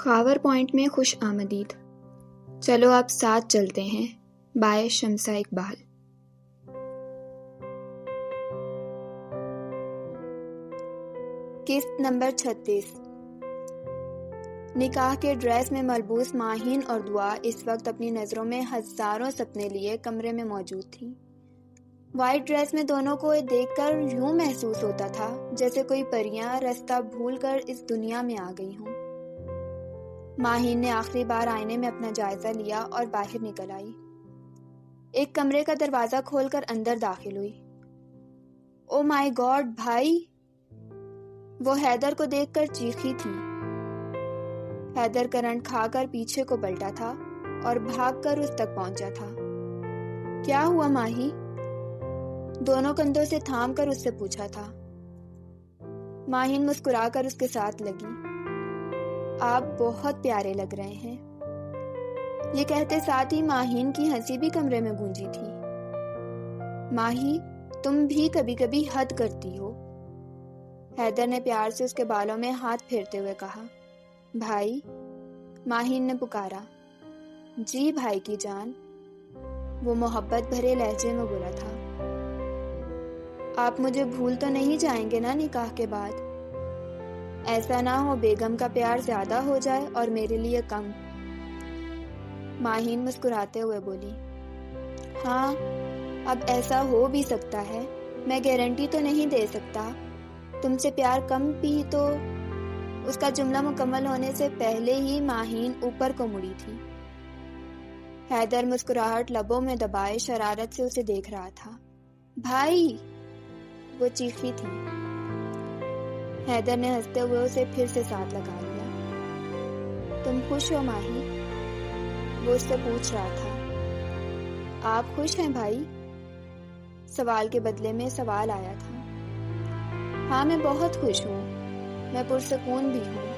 Khawar point میں خوش آمدید. چلو آپ ساتھ چلتے ہیں. بائے شمسہ اقبال. قسط نمبر 36. نکاح کے ڈریس میں ملبوس ماہین اور دعا اس وقت اپنی نظروں میں ہزاروں سپنے لیے کمرے میں موجود تھی. وائٹ ڈریس میں دونوں کو دیکھ کر یوں محسوس ہوتا تھا جیسے کوئی پریاں راستہ بھول کر اس دنیا میں آ گئی ہوں. ماہین نے آخری بار آئینے میں اپنا جائزہ لیا اور باہر نکل آئی. ایک کمرے کا دروازہ کھول کر اندر داخل ہوئی. او مائی گاڈ بھائی! وہ حیدر کو دیکھ کر چیخی تھی. حیدر کرنٹ کھا کر پیچھے کو پلٹا تھا اور بھاگ کر اس تک پہنچا تھا. کیا ہوا ماہی؟ دونوں کندھوں سے تھام کر اس سے پوچھا تھا. ماہین مسکرا کر اس کے ساتھ لگی. آپ بہت پیارے لگ رہے ہیں. یہ کہتے ساتھ ہی ماہین کی ہنسی بھی کمرے میں گونجی تھی. ماہی تم بھی کبھی کبھی حد کرتی ہو. حیدر نے پیار سے اس کے بالوں میں ہاتھ پھیرتے ہوئے کہا. بھائی؟ ماہین نے پکارا. جی بھائی کی جان. وہ محبت بھرے لہجے میں بولا تھا. آپ مجھے بھول تو نہیں جائیں گے نا نکاح کے بعد؟ ایسا نہ ہو بیگم کا پیار زیادہ ہو جائے اور میرے لیے کم. ماہین مسکراتے ہوئے بولی. ہاں اب ایسا ہو بھی سکتا ہے. میں گارنٹی تو نہیں دے سکتا. تم سے پیار کم بھی تو. اس کا جملہ مکمل ہونے سے پہلے ہی ماہین اوپر کو مڑی تھی. حیدر مسکراہٹ لبوں میں دبائے شرارت سے اسے دیکھ رہا تھا. بھائی! وہ چیخی تھی. حیدر نے ہنستے ہوئے اسے پھر سے ساتھ لگا لیا. تم خوش ہو ماہی؟ وہ اس سے پوچھ رہا تھا. آپ خوش ہیں بھائی؟ سوال کے بدلے میں سوال آیا تھا. ہاں میں بہت خوش ہوں. میں پرسکون بھی ہوں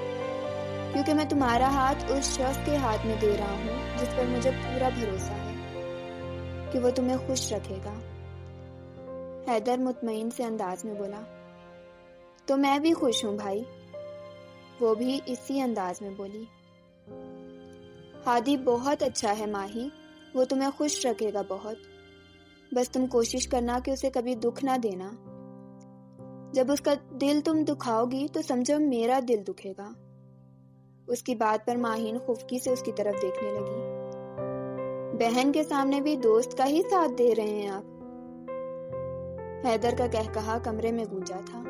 کیونکہ میں تمہارا ہاتھ اس شخص کے ہاتھ میں دے رہا ہوں جس پر مجھے پورا بھروسہ ہے کہ وہ تمہیں خوش رکھے گا. حیدر مطمئن سے انداز میں بولا. تو میں بھی خوش ہوں بھائی. وہ بھی اسی انداز میں بولی. ہادی بہت اچھا ہے ماہی. وہ تمہیں خوش رکھے گا بہت. بس تم کوشش کرنا کہ اسے کبھی دکھ نہ دینا. جب اس کا دل تم دکھاؤ گی تو سمجھو میرا دل دکھے گا. اس کی بات پر ماہین خفگی سے اس کی طرف دیکھنے لگی. بہن کے سامنے بھی دوست کا ہی ساتھ دے رہے ہیں آپ. حیدر کا کہا کمرے میں گونجا تھا.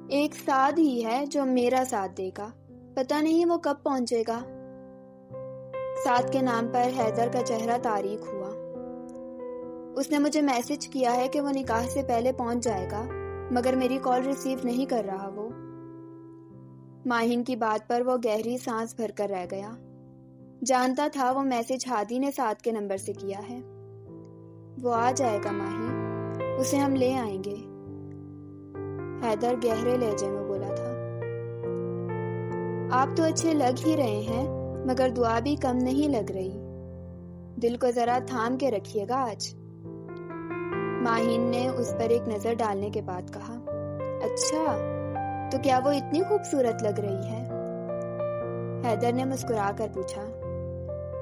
ایک ساتھ ہی ہے جو میرا ساتھ دے گا. پتہ نہیں وہ کب پہنچے گا. ساتھ کے نام پر حیدر کا چہرہ تاریک ہوا. اس نے مجھے میسج کیا ہے کہ وہ نکاح سے پہلے پہنچ جائے گا مگر میری کال ریسیو نہیں کر رہا وہ. ماہین کی بات پر وہ گہری سانس بھر کر رہ گیا. جانتا تھا وہ میسج ہادی نے ساتھ کے نمبر سے کیا ہے. وہ آ جائے گا ماہی. اسے ہم لے آئیں گے. حیدر گہرے لہجے میں بولا تھا. آپ تو اچھے لگ ہی رہے ہیں مگر دعا بھی کم نہیں لگ رہی. دل کو ذرا تھام کے رکھیے گا آج. ماہین نے اس پر ایک نظر ڈالنے کے بعد کہا. اچھا تو کیا وہ اتنی خوبصورت لگ رہی ہے؟ حیدر نے مسکرا کر پوچھا.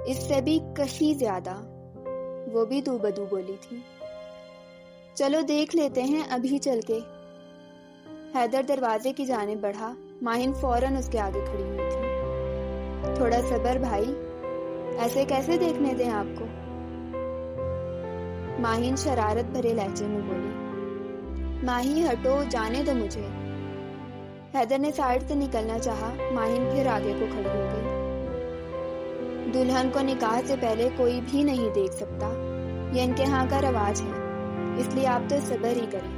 اس سے بھی کہیں زیادہ. وہ بھی دو بدو بولی تھی. چلو دیکھ لیتے ہیں ابھی چل کے. حیدر دروازے کی جانب بڑھا. ماہین فوراً اس کے آگے کھڑی ہوئی تھی. تھوڑا صبر بھائی. ایسے کیسے دیکھنے دیں آپ کو؟ ماہین شرارت بھرے لہجے میں بولی. ماہی ہٹو جانے دو مجھے. حیدر نے سائڈ سے نکلنا چاہا. ماہین پھر آگے کو کھڑی ہو گئی. دلہن کو نکاح سے پہلے کوئی بھی نہیں دیکھ سکتا. یہ ان کے ہاں کا رواج ہے. اس لیے آپ تو صبر ہی کریں.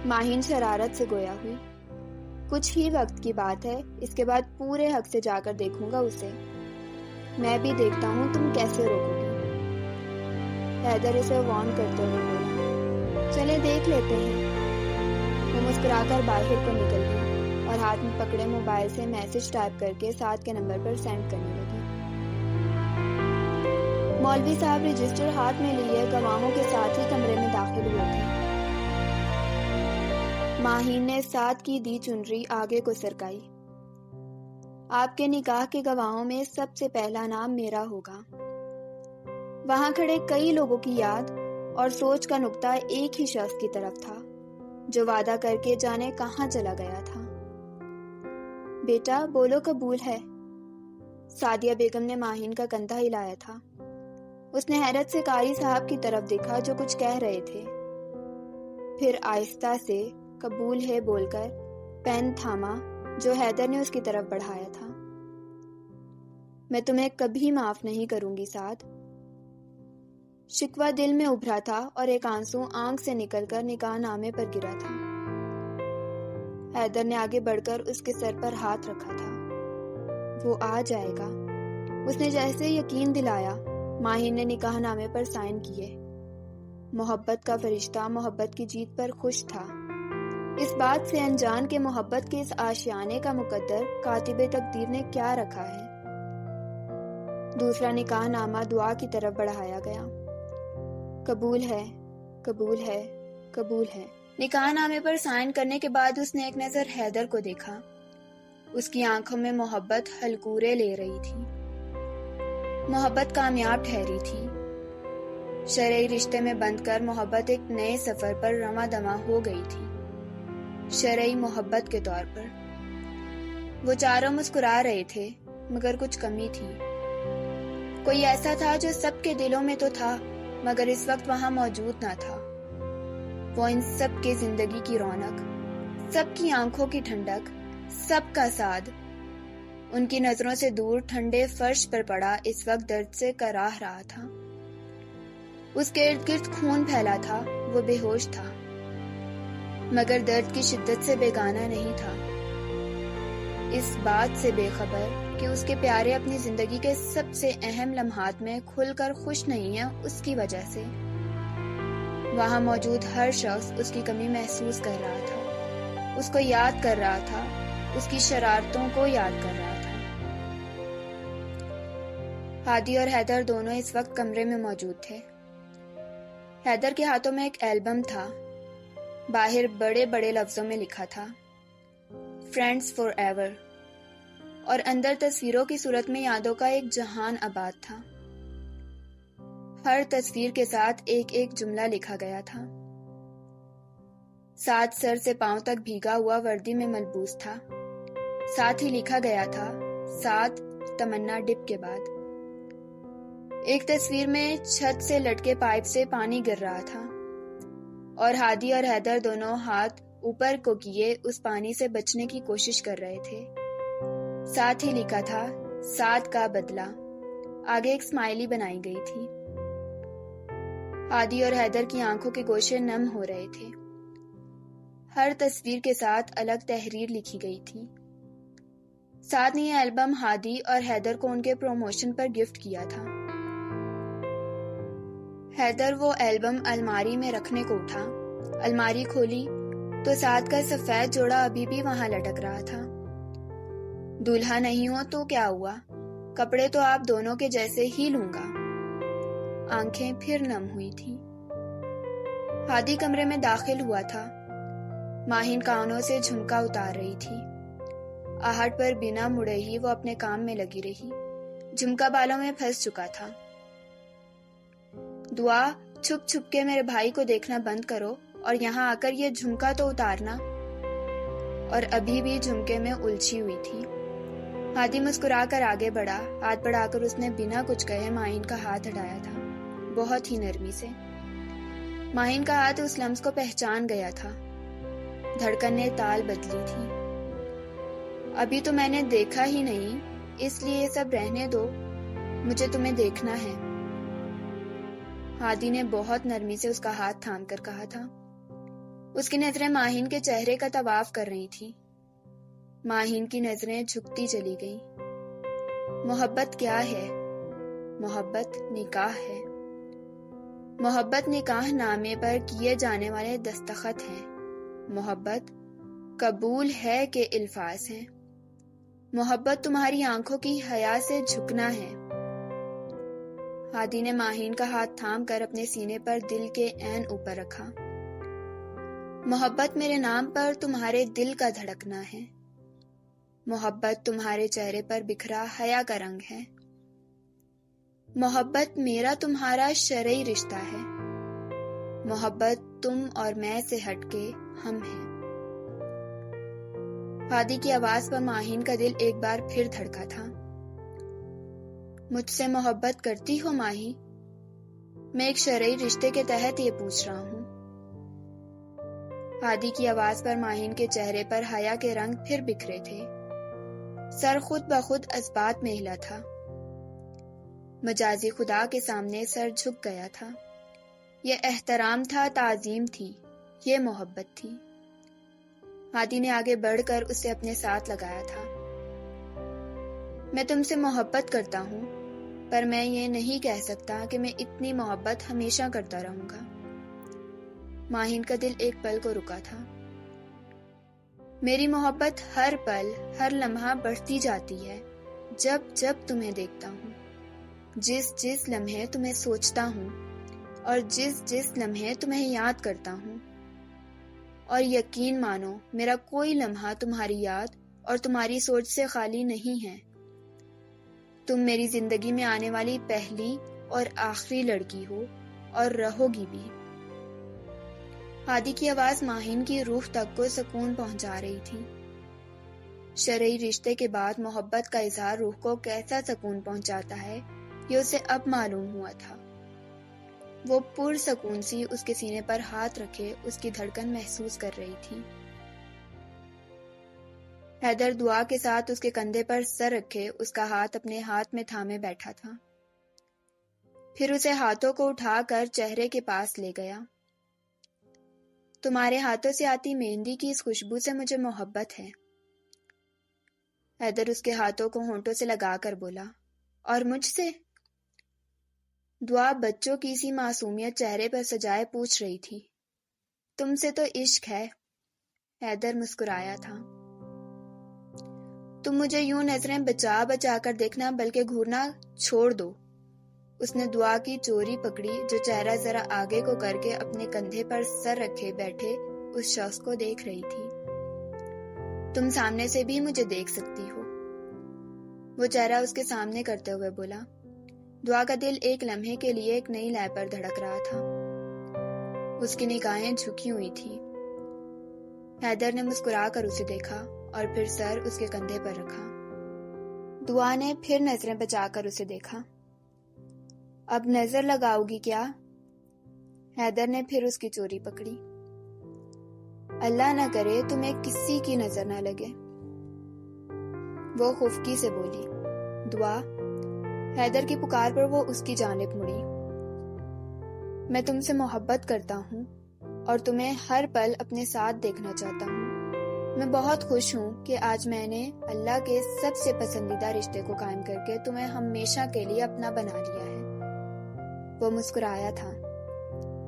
ماہین شرارت سے گویا ہوئی. کچھ ہی وقت کی بات ہے. اس کے بعد پورے حق سے جا کر دیکھوں گا اسے. میں بھی دیکھتا ہوں تم کیسے روکو گی. حیدر اسے وارن کرتے ہوئے بولا. چلے دیکھ لیتے ہیں. وہ مسکرا کر باہر کو نکل گئی اور ہاتھ میں پکڑے موبائل سے میسج ٹائپ کر کے ساتھ کے نمبر پر سینڈ کرنے لگی. مولوی صاحب رجسٹر ہاتھ میں لیے گواہوں کے ساتھ ہی کمرے میں داخل ہوئے تھے. ماہین نے ساتھ کی دی چنری آگے کو سرکائی. آپ کے نکاح کے گواہوں میں سب سے پہلا نام میرا ہوگا۔ وہاں کھڑے کئی لوگوں کی یاد اور سوچ کا نقطہ ایک ہی شخص کی طرف تھا جو وعدہ کر کے جانے کہاں چلا گیا تھا۔ بیٹا بولو قبول ہے؟ سعدیہ بیگم نے ماہین کا کندھا ہلایا تھا۔ اس نے حیرت سے قاری صاحب کی طرف دیکھا جو کچھ کہہ رہے تھے، پھر آہستہ سے قبول ہے بول کر پین تھاما جو حیدر نے اس کی طرف بڑھایا تھا۔ میں تمہیں کبھی معاف نہیں کروں گی سعد۔ شکوہ دل میں ابھرا تھا اور ایک آنسو آنکھ سے نکل کر نکاح نامے پر گرا تھا۔ حیدر نے آگے بڑھ کر اس کے سر پر ہاتھ رکھا تھا۔ وہ آ جائے گا۔ اس نے جیسے یقین دلایا، ماہین نے نکاح نامے پر سائن کیے۔ محبت کا فرشتہ محبت کی جیت پر خوش تھا، اس بات سے انجان کہ محبت کے اس آشیانے کا مقدر کاتب تقدیر نے کیا رکھا ہے۔ دوسرا نکاح نامہ دعا کی طرف بڑھایا گیا۔ قبول ہے، قبول ہے، قبول ہے۔ نکاح نامے پر سائن کرنے کے بعد اس نے ایک نظر حیدر کو دیکھا۔ اس کی آنکھوں میں محبت ہلکورے لے رہی تھی۔ محبت کامیاب ٹھہری تھی۔ شرعی رشتے میں بندھ کر محبت ایک نئے سفر پر رواں دواں ہو گئی تھی، شرعی محبت کے طور پر۔ وہ چاروں مسکرا رہے تھے، مگر کچھ کمی تھی۔ کوئی ایسا تھا جو سب کے دلوں میں تو تھا مگر اس وقت وہاں موجود نہ تھا۔ وہ ان سب کے زندگی کی رونق، سب کی آنکھوں کی ٹھنڈک، سب کا سعد، ان کی نظروں سے دور ٹھنڈے فرش پر پڑا اس وقت درد سے کراہ رہا تھا۔ اس کے ارد گرد خون پھیلا تھا، وہ بے ہوش تھا، مگر درد کی شدت سے بیگانہ نہیں تھا، اس بات سے بے خبر کہ اس کے پیارے اپنی زندگی کے سب سے اہم لمحات میں کھل کر خوش نہیں ہے اس کی وجہ سے۔ وہاں موجود ہر شخص اس کی کمی محسوس کر رہا تھا، اس کو یاد کر رہا تھا، اس کی شرارتوں کو یاد کر رہا تھا۔ ہادی اور حیدر دونوں اس وقت کمرے میں موجود تھے۔ حیدر کے ہاتھوں میں ایک البم تھا، باہر بڑے بڑے لفظوں میں لکھا تھا فرینڈز فار ایور، اور اندر تصویروں کی صورت میں یادوں کا ایک جہان آباد تھا۔ ہر تصویر کے ساتھ ایک ایک جملہ لکھا گیا تھا۔ سعد سر سے پاؤں تک بھیگا ہوا وردی میں ملبوس تھا، ساتھ ہی لکھا گیا تھا سعد تمنا ڈپ کے بعد۔ ایک تصویر میں چھت سے لٹکے پائپ سے پانی گر رہا تھا اور ہادی اور حیدر دونوں ہاتھ اوپر کو کیے اس پانی سے بچنے کی کوشش کر رہے تھے۔ ساتھ ہی لکھا تھا سعد کا بدلہ، آگے ایک اسمائلی بنائی گئی تھی۔ ہادی اور حیدر کی آنکھوں کے گوشے نم ہو رہے تھے۔ ہر تصویر کے ساتھ الگ تحریر لکھی گئی تھی۔ سعد نے یہ البم ہادی اور حیدر کو ان کے پروموشن پر گفٹ کیا تھا۔ حیدر وہ البم الماری میں رکھنے کو اٹھا، الماری کھولی تو سعد کا سفید جوڑا ابھی بھی وہاں لٹک رہا تھا۔ دولہا نہیں ہو تو کیا ہوا، کپڑے تو آپ دونوں کے جیسے ہی لوں گا۔ آنکھیں پھر نم ہوئی تھی۔ ہادی کمرے میں داخل ہوا تھا۔ ماہین کانوں سے جھمکا اتار رہی تھی۔ آہٹ پر بنا مڑے ہی وہ اپنے کام میں لگی رہی، جھمکا بالوں میں پھنس چکا تھا۔ دعا چھپ چھپ کے میرے بھائی کو دیکھنا بند کرو اور یہاں آ کر یہ جھمکا تو اتارنا۔ اور ابھی بھی جھمکے میں الجھی ہوئی تھی۔ ہادی مسکرا کر آگے بڑھا، ہاتھ بڑھا کر اس نے بنا کچھ کہے ماہین کا ہاتھ ہٹایا تھا، بہت ہی نرمی سے۔ ماہین کا ہاتھ اس لمس کو پہچان گیا تھا، دھڑکن نے تال بدلی تھی۔ ابھی تو میں نے دیکھا ہی نہیں، اس لیے یہ سب رہنے دو، مجھے تمہیں دیکھنا ہے۔ ہادی نے بہت نرمی سے اس کا ہاتھ تھام کر کہا تھا۔ اس کی نظریں ماہین کے چہرے کا طواف کر رہی تھی۔ ماہین کی نظریں جھکتی چلی گئیں۔ محبت کیا ہے؟ محبت نکاح ہے۔ محبت نکاح نامے پر کیے جانے والے دستخط ہیں۔ محبت قبول ہے کے الفاظ ہیں۔ محبت تمہاری آنکھوں کی حیا سے جھکنا ہے۔ ہادی نے ماہین کا ہاتھ تھام کر اپنے سینے پر دل کے عین اوپر رکھا۔ محبت میرے نام پر تمہارے دل کا دھڑکنا ہے۔ محبت تمہارے چہرے پر بکھرا حیا کا رنگ ہے۔ محبت میرا تمہارا شرعی رشتہ ہے۔ محبت تم اور میں سے ہٹ کے ہم ہیں۔ ہادی کی آواز پر ماہین کا دل ایک بار پھر دھڑکا تھا۔ مجھ سے محبت کرتی ہو ماہی؟ میں ایک شرعی رشتے کے تحت یہ پوچھ رہا ہوں۔ ہادی کی آواز پر ماہین کے چہرے پر حیا کے رنگ پھر بکھرے تھے۔ سر خود بخود اثبات میں ہلا تھا۔ مجازی خدا کے سامنے سر جھک گیا تھا۔ یہ احترام تھا، تعظیم تھی، یہ محبت تھی۔ ہادی نے آگے بڑھ کر اسے اپنے ساتھ لگایا تھا۔ میں تم سے محبت کرتا ہوں، پر میں یہ نہیں کہہ سکتا کہ میں اتنی محبت ہمیشہ کرتا رہوں گا۔ ماہین کا دل ایک پل کو رکا تھا۔ میری محبت ہر پل، ہر لمحہ بڑھتی جاتی ہے جب جب تمہیں دیکھتا ہوں، جس جس لمحے تمہیں سوچتا ہوں اور جس جس لمحے تمہیں یاد کرتا ہوں۔ اور یقین مانو، میرا کوئی لمحہ تمہاری یاد اور تمہاری سوچ سے خالی نہیں ہے۔ تم میری زندگی میں آنے والی پہلی اور آخری لڑکی ہو اور رہو گی بھی۔ ہادی کی آواز ماہین کی روح تک کو سکون پہنچا رہی تھی۔ شرعی رشتے کے بعد محبت کا اظہار روح کو کیسا سکون پہنچاتا ہے، یہ اسے اب معلوم ہوا تھا۔ وہ پرسکون سی اس کے سینے پر ہاتھ رکھے اس کی دھڑکن محسوس کر رہی تھی۔ حیدر دعا کے ساتھ اس کے کندھے پر سر رکھے اس کا ہاتھ اپنے ہاتھ میں تھامے بیٹھا تھا۔ پھر اسے ہاتھوں کو اٹھا کر چہرے کے پاس لے گیا۔ تمہارے ہاتھوں سے آتی مہندی کی اس خوشبو سے مجھے محبت ہے۔ حیدر اس کے ہاتھوں کو ہونٹوں سے لگا کر بولا، اور مجھ سے؟ دعا بچوں کی سی معصومیت چہرے پر سجائے پوچھ رہی تھی۔ تم سے تو عشق ہے۔ حیدر مسکرایا تھا۔ تم مجھے یوں نظریں بچا بچا کر دیکھنا بلکہ گھورنا چھوڑ دو۔ اس نے دعا کی چوری پکڑی جو چہرہ ذرا آگے کو کر کے اپنے کندھے پر سر رکھے بیٹھے اس شخص کو دیکھ رہی تھی۔ تم سامنے سے بھی مجھے دیکھ سکتی ہو، وہ چہرہ اس کے سامنے کرتے ہوئے بولا۔ دعا کا دل ایک لمحے کے لیے ایک نئی لے پر دھڑک رہا تھا۔ اس کی نگاہیں جھکی ہوئی تھی۔ حیدر نے مسکرا کر اسے دیکھا اور پھر سر اس کے کندھے پر رکھا۔ دعا نے پھر نظریں بچا کر اسے دیکھا۔ اب نظر لگاؤ گی کیا؟ حیدر نے پھر اس کی چوری پکڑی۔ اللہ نہ کرے تمہیں کسی کی نظر نہ لگے، وہ خفکی سے بولی۔ دعا، حیدر کی پکار پر وہ اس کی جانب مڑی۔ میں تم سے محبت کرتا ہوں اور تمہیں ہر پل اپنے ساتھ دیکھنا چاہتا ہوں۔ میں بہت خوش ہوں کہ آج میں نے اللہ کے سب سے پسندیدہ رشتے کو قائم کر کے تمہیں ہمیشہ کے لیے اپنا بنا لیا ہے۔ وہ مسکرایا تھا۔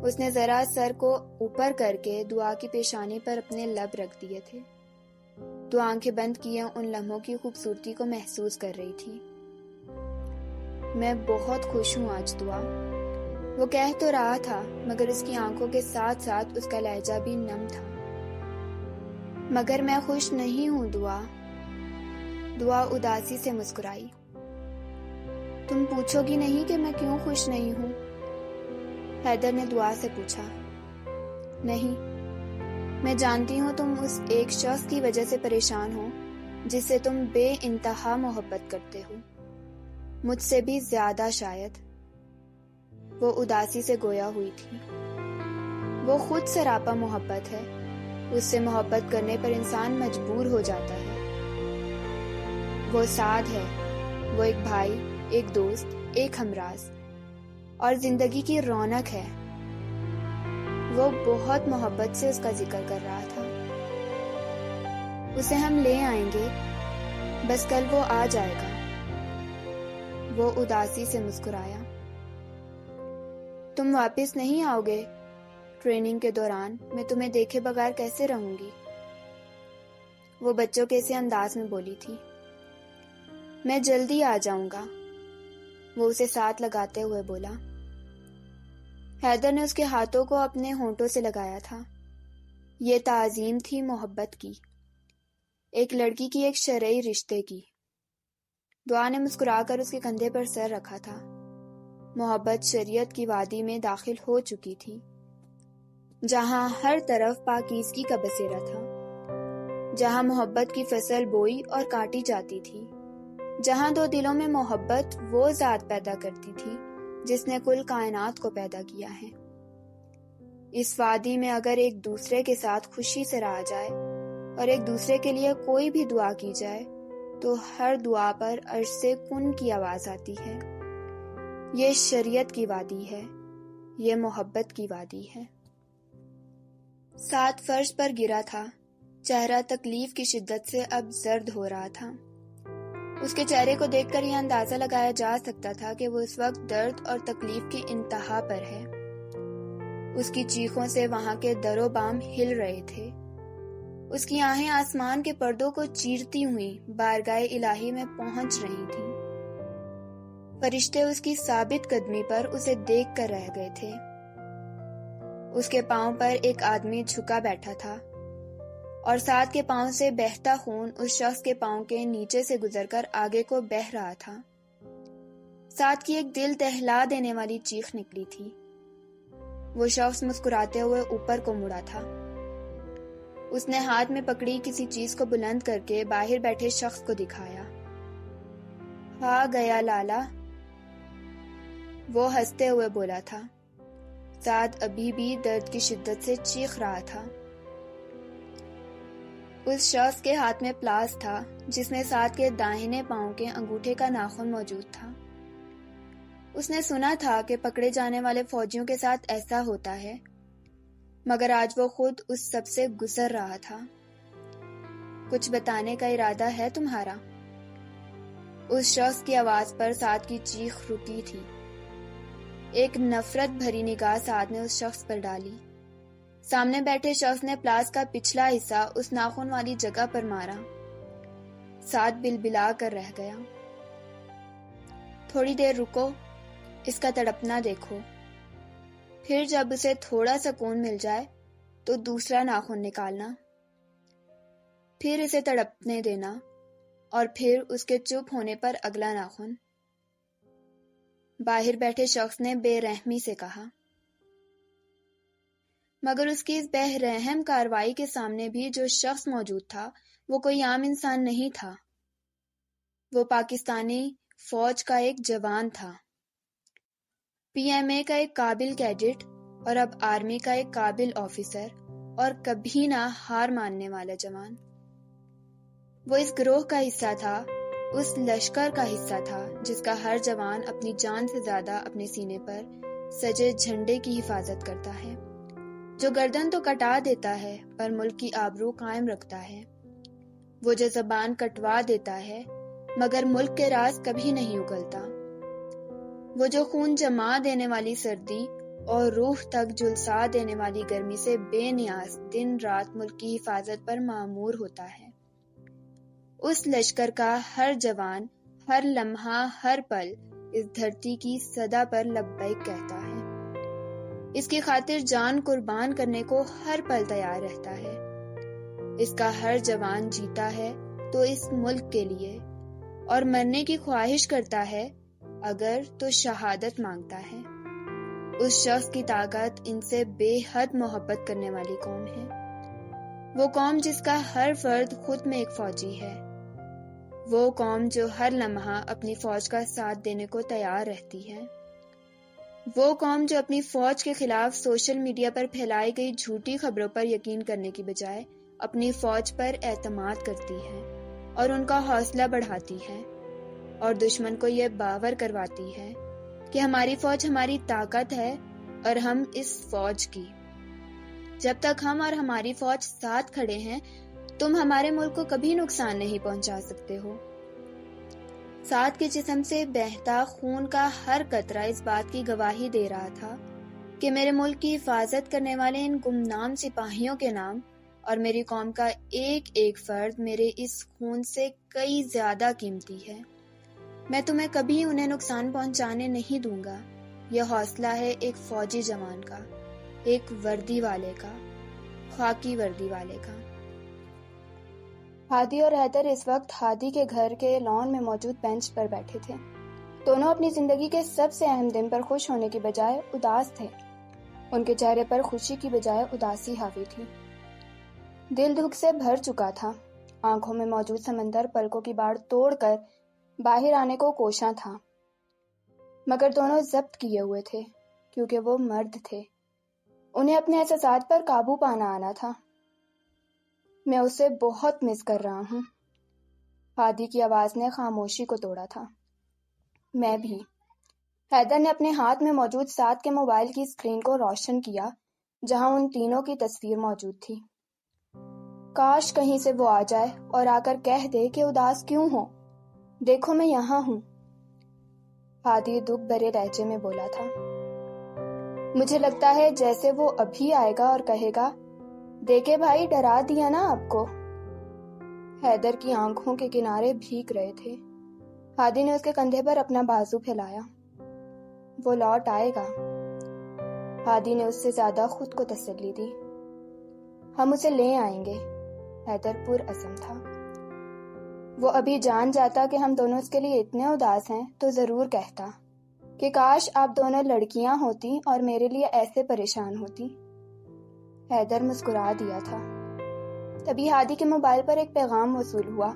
اس نے ذرا سر کو اوپر کر کے دعا کی پیشانی پر اپنے لب رکھ دیے تھے۔ تو آنکھیں بند کیے ان لمحوں کی خوبصورتی کو محسوس کر رہی تھی۔ میں بہت خوش ہوں آج دعا، وہ کہہ تو رہا تھا مگر اس کی آنکھوں کے ساتھ ساتھ اس کا لہجہ بھی نم تھا۔ مگر میں خوش نہیں ہوں دعا۔ دعا اداسی سے مسکرائی۔ تم پوچھو گی نہیں کہ میں کیوں خوش نہیں ہوں؟ حیدر نے دعا سے پوچھا۔ نہیں، میں جانتی ہوں تم اس ایک شخص کی وجہ سے پریشان ہو جس سے تم بے انتہا محبت کرتے ہو، مجھ سے بھی زیادہ شاید۔ وہ اداسی سے گویا ہوئی تھی۔ وہ خود سراپا محبت ہے، اس سے محبت کرنے پر انسان مجبور ہو جاتا ہے۔ وہ سعد ہے، وہ ایک بھائی، ایک دوست، ایک ہمراز اور زندگی کی رونق ہے۔ وہ بہت محبت سے اس کا ذکر کر رہا تھا۔ اسے ہم لے آئیں گے، بس کل وہ آ جائے گا۔ وہ اداسی سے مسکرایا۔ تم واپس نہیں آؤ گے؟ ٹریننگ کے دوران میں تمہیں دیکھے بغیر کیسے رہوں گی؟ وہ بچوں کے سے انداز میں بولی تھی۔ میں جلدی آ جاؤں گا، وہ اسے ساتھ لگاتے ہوئے بولا۔ حیدر نے اس کے ہاتھوں کو اپنے ہونٹوں سے لگایا تھا۔ یہ تعظیم تھی محبت کی، ایک لڑکی کی ایک شرعی رشتے کی۔ دعا نے مسکرا کر اس کے کندھے پر سر رکھا تھا۔ محبت شریعت کی وادی میں داخل ہو چکی تھی، جہاں ہر طرف پاکیزگی کا بسیرا تھا، جہاں محبت کی فصل بوئی اور کاٹی جاتی تھی، جہاں دو دلوں میں محبت وہ ذات پیدا کرتی تھی جس نے کل کائنات کو پیدا کیا ہے۔ اس وادی میں اگر ایک دوسرے کے ساتھ خوشی سے رہا جائے اور ایک دوسرے کے لیے کوئی بھی دعا کی جائے تو ہر دعا پر عرش سے کن کی آواز آتی ہے۔ یہ شریعت کی وادی ہے، یہ محبت کی وادی ہے۔ سعد فرش پر گرا تھا، چہرہ تکلیف کی شدت سے اب زرد ہو رہا تھا۔ اس کے چہرے کو دیکھ کر یہ اندازہ لگایا جا سکتا تھا کہ وہ اس وقت درد اور تکلیف کی انتہا پر ہے۔ اس کی چیخوں سے وہاں کے در و بام ہل رہے تھے۔ اس کی آہیں آسمان کے پردوں کو چیرتی ہوئی بارگاہ الہی میں پہنچ رہی تھیں۔ فرشتے اس کی ثابت قدمی پر اسے دیکھ کر رہ گئے تھے۔ اس کے پاؤں پر ایک آدمی جھکا بیٹھا تھا اور سعد کے پاؤں سے بہتا خون اس شخص کے پاؤں کے نیچے سے گزر کر آگے کو بہہ رہا تھا۔ سعد کی ایک دل دہلا دینے والی چیخ نکلی تھی۔ وہ شخص مسکراتے ہوئے اوپر کو مڑا تھا۔ اس نے ہاتھ میں پکڑی کسی چیز کو بلند کر کے باہر بیٹھے شخص کو دکھایا۔ آ گیا لالا، وہ ہنستے ہوئے بولا تھا۔ سعد ابھی بھی درد کی شدت سے چیخ رہا تھا۔ اس شخص کے ہاتھ میں پلاس تھا جس میں سعد کے داہنے پاؤں کے انگوٹھے کا ناخن موجود تھا۔ اس نے سنا تھا کہ پکڑے جانے والے فوجیوں کے ساتھ ایسا ہوتا ہے، مگر آج وہ خود اس سب سے گزر رہا تھا۔ کچھ بتانے کا ارادہ ہے تمہارا؟ اس شخص کی آواز پر سعد کی چیخ رکی تھی۔ ایک نفرت بھری نگاہ سعد نے اس شخص پر ڈالی۔ سامنے بیٹھے شخص نے پلاس کا پچھلا حصہ اس ناخن والی جگہ پر مارا۔ سعد بلبلا کر رہ گیا۔ تھوڑی دیر رکو، اس کا تڑپنا دیکھو، پھر جب اسے تھوڑا سکون مل جائے تو دوسرا ناخن نکالنا، پھر اسے تڑپنے دینا اور پھر اس کے چپ ہونے پر اگلا ناخن۔ باہر بیٹھے شخص نے بے رحمی سے کہا۔ مگر اس کی اس بے رحم کارروائی کے سامنے بھی جو شخص موجود تھا وہ کوئی عام انسان نہیں تھا۔ وہ پاکستانی فوج کا ایک جوان تھا، پی ایم اے کا ایک قابل کیڈٹ اور اب آرمی کا ایک قابل آفیسر اور کبھی نہ ہار ماننے والا جوان۔ وہ اس گروہ کا حصہ تھا، اس لشکر کا حصہ تھا جس کا ہر جوان اپنی جان سے زیادہ اپنے سینے پر سجے جھنڈے کی حفاظت کرتا ہے، جو گردن تو کٹا دیتا ہے پر ملک کی آبرو قائم رکھتا ہے، وہ جو زبان کٹوا دیتا ہے مگر ملک کے راز کبھی نہیں اگلتا، وہ جو خون جما دینے والی سردی اور روح تک جھلسا دینے والی گرمی سے بے نیاز دن رات ملک کی حفاظت پر مامور ہوتا ہے۔ اس لشکر کا ہر جوان ہر لمحہ ہر پل اس دھرتی کی صدا پر لبیک کہتا ہے، اس کی خاطر جان قربان کرنے کو ہر پل تیار رہتا ہے۔ اس کا ہر جوان جیتا ہے تو اس ملک کے لیے اور مرنے کی خواہش کرتا ہے اگر تو شہادت مانگتا ہے۔ اس شخص کی طاقت ان سے بے حد محبت کرنے والی قوم ہے، وہ قوم جس کا ہر فرد خود میں ایک فوجی ہے، وہ قوم جو ہر لمحہ اپنی فوج کا ساتھ دینے کو تیار رہتی ہے، وہ قوم جو اپنی فوج کے خلاف سوشل میڈیا پر پھیلائی گئی جھوٹی خبروں پر یقین کرنے کی بجائے اپنی فوج پر اعتماد کرتی ہے اور ان کا حوصلہ بڑھاتی ہے اور دشمن کو یہ باور کرواتی ہے کہ ہماری فوج ہماری طاقت ہے اور ہم اس فوج کی۔ جب تک ہم اور ہماری فوج ساتھ کھڑے ہیں تم ہمارے ملک کو کبھی نقصان نہیں پہنچا سکتے ہو۔ سعد کے جسم سے بہتا خون کا ہر قطرہ اس بات کی گواہی دے رہا تھا کہ میرے ملک کی حفاظت کرنے والے ان گمنام سپاہیوں کے نام اور میری قوم کا ایک ایک فرد میرے اس خون سے کئی زیادہ قیمتی ہے۔ میں تمہیں کبھی انہیں نقصان پہنچانے نہیں دوں گا۔ یہ حوصلہ ہے ایک فوجی جوان کا، ایک وردی والے کا، خاکی وردی والے کا۔ ہادی اور حیدر اس وقت ہادی کے گھر کے لان میں موجود بینچ پر بیٹھے تھے۔ دونوں اپنی زندگی کے سب سے اہم دن پر خوش ہونے کی بجائے اداس تھے۔ ان کے چہرے پر خوشی کی بجائے اداسی حاوی تھی۔ دل دکھ سے بھر چکا تھا۔ آنکھوں میں موجود سمندر پلکوں کی باڑ توڑ کر باہر آنے کو کوشاں تھا، مگر دونوں ضبط کیے ہوئے تھے کیونکہ وہ مرد تھے۔ انہیں اپنے احساسات پر قابو پانا آنا تھا۔ میں اسے بہت مس کر رہا ہوں۔ ہادی کی آواز نے خاموشی کو توڑا تھا۔ میں بھی۔ حیدر نے اپنے ہاتھ میں موجود ساتھ کے موبائل کی اسکرین کو روشن کیا جہاں ان تینوں کی تصویر موجود تھی۔ کاش کہیں سے وہ آ جائے اور آ کر کہہ دے کہ اداس کیوں ہو، دیکھو میں یہاں ہوں۔ ہادی دکھ بھرے لہجے میں بولا تھا۔ مجھے لگتا ہے جیسے وہ ابھی آئے گا اور کہے گا، دیکھے بھائی ڈرا دیا نا آپ کو۔ حیدر کی آنکھوں کے کنارے بھیگ رہے تھے۔ ہادی نے اس کے کندھے پر اپنا بازو پھیلایا۔ وہ لوٹ آئے گا۔ ہادی نے اس سے زیادہ خود کو تسلی دی۔ ہم اسے لے آئیں گے۔ حیدر پرعزم تھا۔ وہ ابھی جان جاتا کہ ہم دونوں اس کے لیے اتنے اداس ہیں تو ضرور کہتا کہ کاش آپ دونوں لڑکیاں ہوتی اور میرے لیے ایسے پریشان ہوتی۔ حیدر مسکرا دیا تھا۔ تبھی ہادی کے موبائل پر ایک پیغام وصول ہوا۔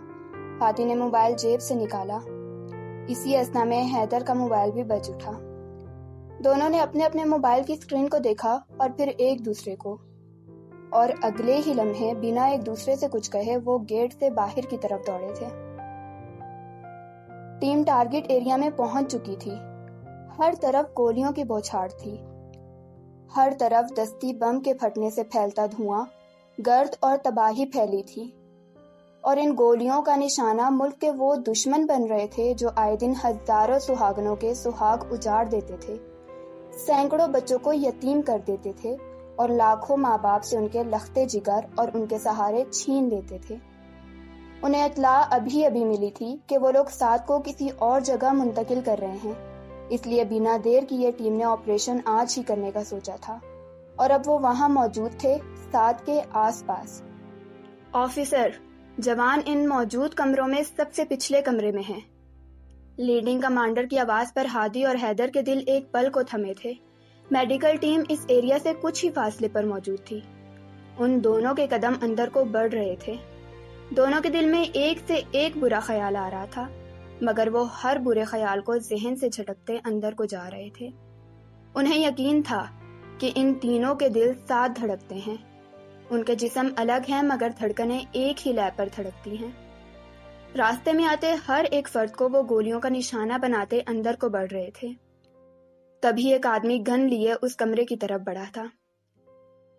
ہادی نے موبائل جیب سے نکالا۔ اسی اثنا میں حیدر کا موبائل بھی بج اٹھا۔ دونوں نے اپنے اپنے موبائل کی اسکرین کو دیکھا اور پھر ایک دوسرے کو، اور اگلے ہی لمحے بنا ایک دوسرے سے کچھ کہے وہ گیٹ سے باہر کی طرف دوڑے تھے۔ ٹیم ٹارگٹ ایریا میں پہنچ چکی تھی۔ ہر طرف گولیوں کی بوچھاڑ تھی۔ ہر طرف دستی بم کے پھٹنے سے پھیلتا دھواں، گرد اور تباہی پھیلی تھی، اور ان گولیوں کا نشانہ ملک کے وہ دشمن بن رہے تھے جو آئے دن ہزاروں سہاگنوں کے سہاگ اجاڑ دیتے تھے، سینکڑوں بچوں کو یتیم کر دیتے تھے اور لاکھوں ماں باپ سے ان کے لختے جگر اور ان کے سہارے چھین لیتے تھے۔ انہیں اطلاع ابھی ابھی ملی تھی کہ وہ لوگ سات کو کسی اور جگہ منتقل کر رہے ہیں، اس لیے بنا دیر کی یہ ٹیم نے آپریشن آج ہی کرنے کا سوچا تھا، اور اب وہ وہاں موجود تھے، سات کے آس پاس۔ آفیسر، جوان ان موجود کمروں میں سب سے پچھلے کمرے میں ہیں۔ لیڈنگ کمانڈر کی آواز پر ہادی اور حیدر کے دل ایک پل کو تھمے تھے۔ میڈیکل ٹیم اس ایریا سے کچھ ہی فاصلے پر موجود تھی۔ ان دونوں کے قدم اندر کو بڑھ رہے تھے۔ دونوں کے دل میں ایک سے ایک برا خیال آ رہا تھا، مگر وہ ہر برے خیال کو ذہن سے جھٹکتے اندر کو جا رہے تھے۔ انہیں یقین تھا کہ ان تینوں کے دل ساتھ دھڑکتے ہیں۔ ان کے جسم الگ ہیں مگر دھڑکنیں ایک ہی لے پر دھڑکتی ہیں۔ راستے میں آتے ہر ایک فرد کو وہ گولیوں کا نشانہ بناتے اندر کو بڑھ رہے تھے۔ تبھی ایک آدمی گن لیے اس کمرے کی طرف بڑھا تھا۔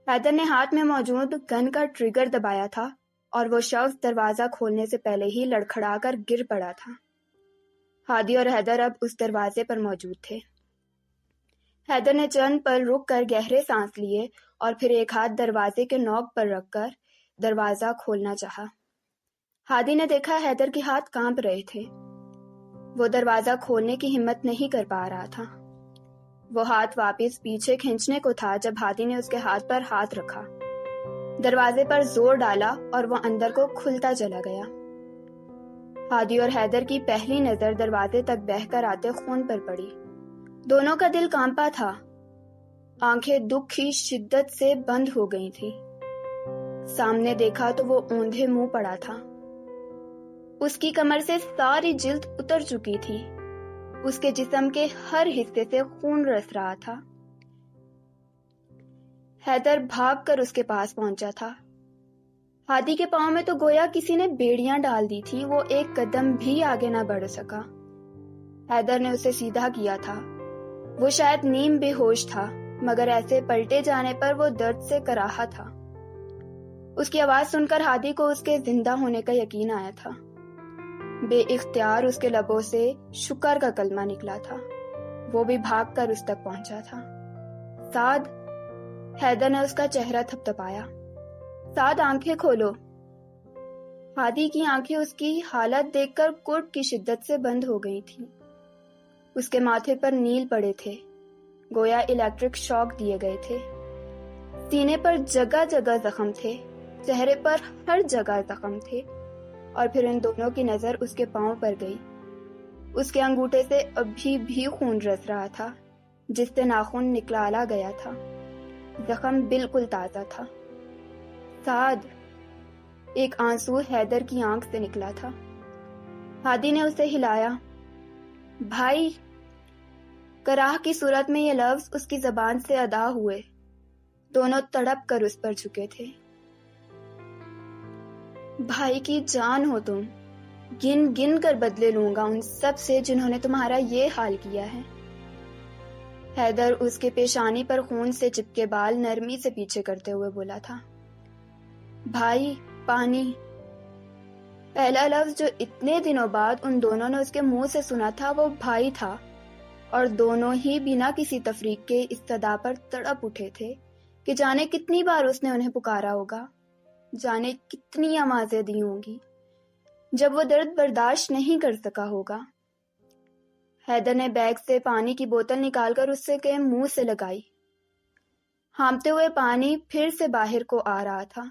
حیدر نے ہاتھ میں موجود گن کا ٹریگر دبایا تھا اور وہ شخص دروازہ کھولنے سے پہلے ہی لڑکھڑا کر گر پڑا تھا۔ ہادی اور حیدر اب اس دروازے پر موجود تھے۔ حیدر نے چند پل رک کر گہرے سانس لیے اور پھر ایک ہاتھ دروازے کے نوک پر رکھ کر دروازہ کھولنا چاہا۔ ہادی نے دیکھا حیدر کے ہاتھ کانپ رہے تھے۔ وہ دروازہ کھولنے کی ہمت نہیں کر پا رہا تھا۔ وہ ہاتھ واپس پیچھے کھینچنے کو تھا جب ہادی نے اس کے ہاتھ پر ہاتھ رکھا، دروازے پر زور ڈالا اور وہ اندر کو کھلتا چلا گیا۔ ہادی اور حیدر کی پہلی نظر دروازے تک بہہ کر آتے خون پر پڑی۔ دونوں کا دل کانپا تھا، آنکھیں دکھ کی شدت سے بند ہو گئی تھی۔ سامنے دیکھا تو وہ اوندھے منہ پڑا تھا۔ اس کی کمر سے ساری جلد اتر چکی تھی۔ اس کے جسم کے ہر حصے سے خون رس رہا تھا۔ حیدر بھاگ کر اس کے پاس پہنچا تھا۔ ہادی کے پاؤں میں تو گویا کسی نے بیڑیاں ڈال دی تھی، وہ ایک قدم بھی آگے نہ بڑھ سکا۔ حیدر نے اسے سیدھا کیا تھا۔ وہ شاید نیم بے ہوش تھا، مگر ایسے پلٹے جانے پر وہ درد سے کراہا تھا۔ اس کی آواز سن کر ہادی کو اس کے زندہ ہونے کا یقین آیا تھا۔ بے اختیار اس کے لبوں سے شکر کا کلمہ نکلا تھا۔ وہ بھی بھاگ کر اس تک پہنچا تھا۔ سعد، حیدر نے اس کا چہرہ تھپتھپایا۔ سعد، آنکھیں کھولو۔ ہادی کی آنکھیں اس کی حالت دیکھ کر کرب کی شدت سے بند ہو گئی تھیں۔ اس کے ماتھے پر نیل پڑے تھے، گویا الیکٹرک شاک دیے گئے تھے۔ سینے پر جگہ جگہ زخم تھے، چہرے پر ہر جگہ زخم تھے، اور پھر ان دونوں کی نظر اس کے پاؤں پر گئی۔ اس کے انگوٹھے سے ابھی بھی خون رس رہا تھا، جس سے ناخن نکالا گیا تھا۔ زخم بالکل تازہ تھا۔ سعد! ایک آنسو حیدر کی آنکھ سے نکلا تھا۔ ہادی نے اسے ہلایا۔ بھائی! کراہ کی صورت میں یہ لفظ اس کی زبان سے ادا ہوئے۔ دونوں تڑپ کر اس پر جھکے تھے۔ بھائی کی جان ہو تم، گن گن کر بدلے لوں گا ان سب سے جنہوں نے تمہارا یہ حال کیا ہے۔ حیدر اس کے پیشانی پر خون سے چپکے بال نرمی سے پیچھے کرتے ہوئے بولا تھا۔ بھائی، پانی۔ پہلا لفظ جو اتنے دنوں بعد ان دونوں نے اس کے منہ سے سنا تھا وہ بھائی تھا، اور دونوں ہی بنا کسی تفریق کے اس صدا پر تڑپ اٹھے تھے کہ جانے کتنی بار اس نے انہیں پکارا ہوگا، جانے کتنی آوازیں دی ہوں گی، جب وہ درد برداشت نہیں کر سکا ہوگا۔ حیدر نے بیگ سے پانی کی بوتل نکال کر اس کے منہ سے لگائی۔ ہامتے ہوئے پانی پھر سے باہر کو آ رہا تھا۔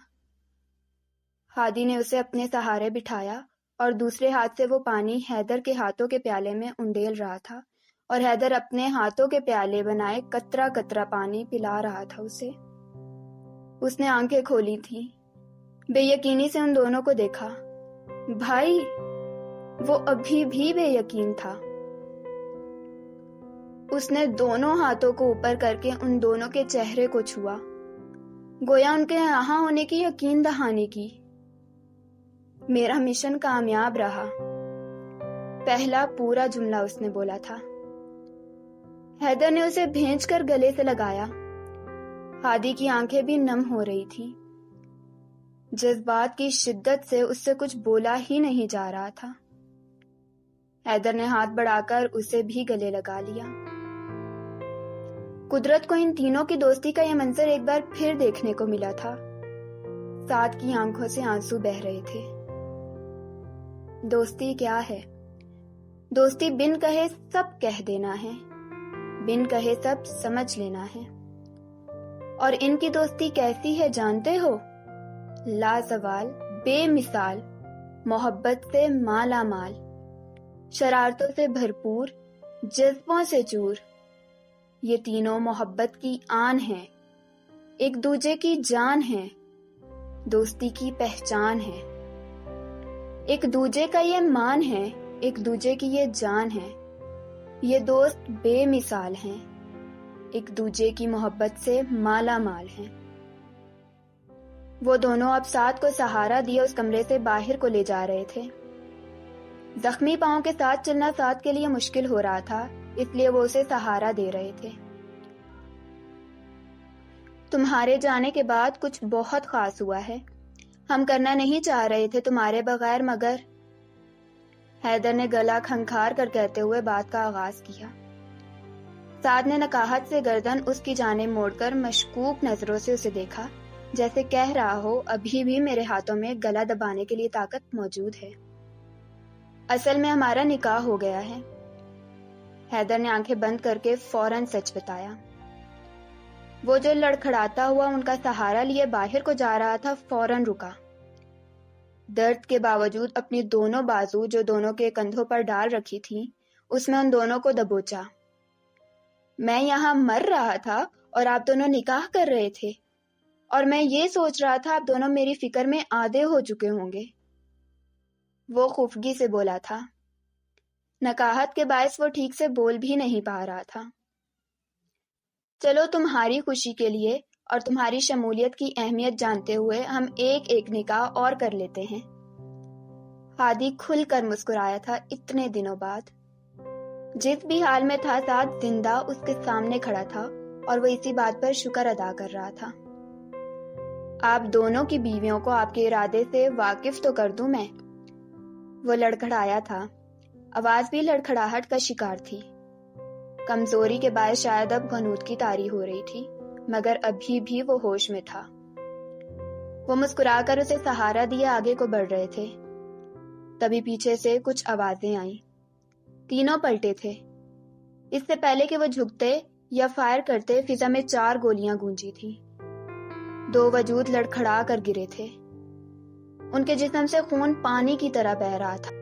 ہادی نے اسے اپنے سہارے بٹھایا اور دوسرے ہاتھ سے وہ پانی حیدر کے ہاتھوں کے پیالے میں انڈیل رہا تھا، اور حیدر اپنے ہاتھوں کے پیالے بنائے قطرہ قطرہ پانی پلا رہا تھا اسے۔ اس نے آنکھیں کھولی تھی، بے یقینی سے ان دونوں کو دیکھا۔ بھائی! وہ ابھی بھی بے یقین تھا۔ اس نے دونوں ہاتھوں کو اوپر کر کے ان دونوں کے چہرے کو چھوا، گویا ان کے یہاں ہونے کی یقین دہانی کی۔ میرا مشن کامیاب رہا، پہلا پورا جملہ اس نے بولا تھا۔ حیدر نے اسے بھینچ کر گلے سے لگایا۔ ہادی کی آنکھیں بھی نم ہو رہی تھی۔ جذبات کی شدت سے اس سے کچھ بولا ہی نہیں جا رہا تھا۔ حیدر نے ہاتھ بڑھا کر اسے بھی گلے لگا لیا۔ قدرت کو ان تینوں کی دوستی کا یہ منظر ایک بار پھر دیکھنے کو ملا تھا۔ سعد کی آنکھوں سے آنسو بہہ رہے تھے۔ دوستی کیا ہے؟ دوستی بن کہے سب کہہ دینا ہے، بن کہے سب سمجھ لینا ہے۔ اور ان کی دوستی کیسی ہے جانتے ہو؟ لازوال، بے مثال، محبت سے مالا مال، شرارتوں سے بھرپور، جذبوں سے چور۔ یہ تینوں محبت کی آن ہیں، ایک دوجے کی جان ہیں، دوستی کی پہچان ہے۔ ایک دوجے کا یہ مان ہے، ایک دوجے کی یہ جان ہے۔ یہ دوست بے مثال ہیں، ایک دوجے کی محبت سے مالا مال ہیں۔ وہ دونوں اب سعد کو سہارا دیے اس کمرے سے باہر کو لے جا رہے تھے۔ زخمی پاؤں کے ساتھ چلنا سعد کے لیے مشکل ہو رہا تھا، اس لیے وہ اسے سہارا دے رہے تھے۔ تمہارے جانے کے بعد کچھ بہت خاص ہوا ہے، ہم کرنا نہیں چاہ رہے تھے تمہارے بغیر، مگر حیدر نے گلا کھنکھار کر کہتے ہوئے بات کا آغاز کیا۔ سعد نے نکاہت سے گردن اس کی جانب موڑ کر مشکوک نظروں سے اسے دیکھا، جیسے کہہ رہا ہو ابھی بھی میرے ہاتھوں میں گلا دبانے کے لیے طاقت موجود ہے۔ اصل میں ہمارا نکاح ہو گیا ہے۔ حیدر نے آنکھیں بند کر کے فوراً سچ بتایا۔ وہ جو لڑکھڑاتا ہوا ان کا سہارا لیے باہر کو جا رہا تھا فوراً رکا۔ درد کے باوجود اپنی دونوں بازو جو دونوں کے کندھوں پر ڈال رکھی تھی، اس میں ان دونوں کو دبوچا۔ میں یہاں مر رہا تھا اور آپ دونوں نکاح کر رہے تھے، اور میں یہ سوچ رہا تھا آپ دونوں میری فکر میں آدھے ہو چکے ہوں گے۔ وہ خفگی سے بولا تھا۔ نکاحت کے باعث وہ ٹھیک سے بول بھی نہیں پا رہا تھا۔ چلو تمہاری خوشی کے لیے اور تمہاری شمولیت کی اہمیت جانتے ہوئے ہم ایک ایک نکاح اور کر لیتے ہیں۔ ہادی کھل کر مسکرایا تھا اتنے دنوں بعد۔ جس بھی حال میں تھا سعد زندہ اس کے سامنے کھڑا تھا، اور وہ اسی بات پر شکر ادا کر رہا تھا۔ آپ دونوں کی بیویوں کو آپ کے ارادے سے واقف تو کر دوں میں۔ وہ لڑکھڑایا تھا، آواز بھی لڑکھڑاہٹ کا شکار تھی۔ کمزوری کے باعث شاید اب غنود کی طاری ہو رہی تھی، مگر ابھی بھی وہ ہوش میں تھا۔ وہ مسکرا کر اسے سہارا دیے آگے کو بڑھ رہے تھے۔ تبھی پیچھے سے کچھ آوازیں آئیں۔ تینوں پلٹے تھے۔ اس سے پہلے کہ وہ جھکتے یا فائر کرتے، فضا میں 4 گولیاں گونجی تھی۔ 2 وجود لڑکھڑا کر گرے تھے۔ ان کے جسم سے خون پانی کی طرح بہہ رہا تھا۔